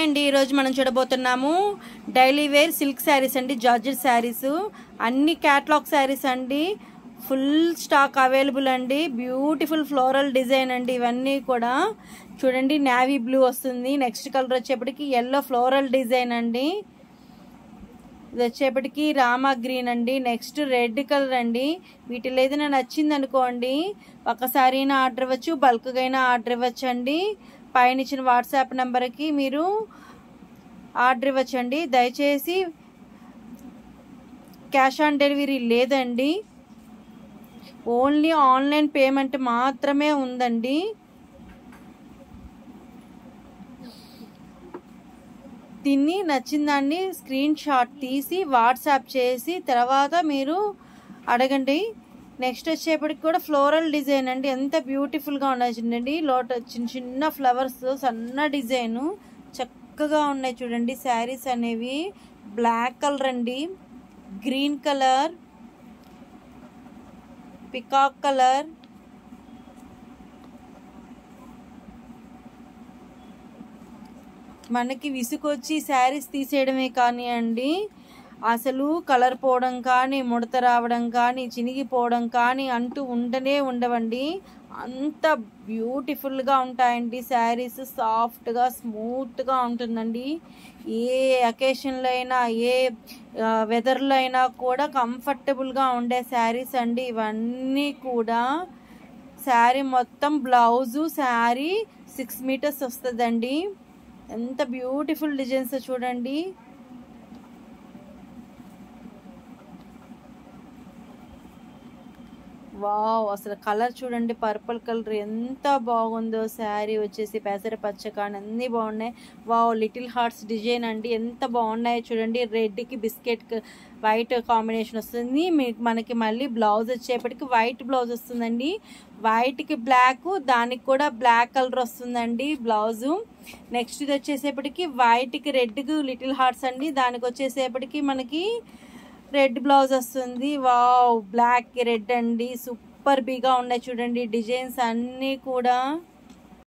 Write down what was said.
అండి, ఈరోజు మనం చూడబోతున్నాము డైలీ వేర్ సిల్క్ శారీస్ అండి. జార్జెట్ శారీస్ అన్ని క్యాటలాగ్ శారీస్ అండి. ఫుల్ స్టాక్ అవైలబుల్ అండి. బ్యూటిఫుల్ ఫ్లోరల్ డిజైన్ అండి. ఇవన్నీ కూడా చూడండి, నేవీ బ్లూ వస్తుంది. నెక్స్ట్ కలర్ వచ్చేప్పటికి ఎల్లో ఫ్లోరల్ డిజైన్ అండి. ఇది వచ్చేప్పటికి రామా గ్రీన్ అండి. నెక్స్ట్ రెడ్ కలర్ అండి. వీటిలో ఏదైనా నచ్చింది అనుకోండి, ఒకసారి అయినా ఆర్డర్ ఇవ్వచ్చు, బల్క్గా అయినా ఆర్డర్ ఇవ్వచ్చు అండి. పైన ఇచ్చిన వాట్సాప్ నెంబర్కి మీరు ఆర్డర్ ఇవ్వచ్చండి. దయచేసి క్యాష్ ఆన్ డెలివరీ లేదండి, ఓన్లీ ఆన్లైన్ పేమెంట్ మాత్రమే ఉందండి. దీన్ని నచ్చిన దాన్ని స్క్రీన్ షాట్ తీసి వాట్సాప్ చేసి తర్వాత మీరు అడగండి. నెక్స్ట్ వచ్చేప్పటికి కూడా ఫ్లోరల్ డిజైన్ అండి. ఎంత బ్యూటిఫుల్గా ఉన్నాయి చూడండి. చిన్న చిన్న ఫ్లవర్స్, సన్న డిజైను చక్కగా ఉన్నాయి చూడండి. శారీస్ అనేవి బ్లాక్ కలర్ అండి, గ్రీన్ కలర్, పికాక్ కలర్, మనకి విసుకొచ్చి శారీస్ తీసేయడమే కానీ అండి, అసలు కలర్ పోవడం కానీ, ముడత రావడం కానీ, చినిగిపోవడం కానీ అంటూ ఉండవండి. అంత బ్యూటిఫుల్గా ఉంటాయండి శారీస్. సాఫ్ట్గా స్మూత్గా ఉంటుందండి. ఏ అకేషన్లో అయినా, ఏ వెదర్లో అయినా కూడా కంఫర్టబుల్గా ఉండే శారీస్ అండి ఇవన్నీ కూడా. శారీ మొత్తం బ్లౌజు శారీ 6 మీటర్స్ వస్తుందండి. ఎంత బ్యూటిఫుల్ డిజైన్స్ చూడండి. వావ్, అసలు కలర్ చూడండి, పర్పుల్ కలర్ ఎంత బాగుందో. శారీ వచ్చేసి పెసర పచ్చ కానీ అన్నీ బాగున్నాయి. వావ్, లిటిల్ హార్ట్స్ డిజైన్ అండి, ఎంత బాగున్నాయి చూడండి. రెడ్కి బిస్కెట్ వైట్ కాంబినేషన్ వస్తుంది. మనకి మళ్ళీ బ్లౌజ్ వచ్చేప్పటికి వైట్ బ్లౌజ్ వస్తుందండి. వైట్కి బ్లాక్, దానికి కూడా బ్లాక్ కలర్ వస్తుందండి బ్లౌజు. నెక్స్ట్ ఇది వచ్చేసేపటికి వైట్కి రెడ్కి లిటిల్ హార్ట్స్ అండి. దానికి వచ్చేసేపటికి మనకి రెడ్ బ్లౌజ్ వస్తుంది. వావ్, బ్లాక్ రెడ్ అండి. సూపర్ బిగా ఉన్నాయి చూడండి డిజైన్స్ అన్నీ కూడా.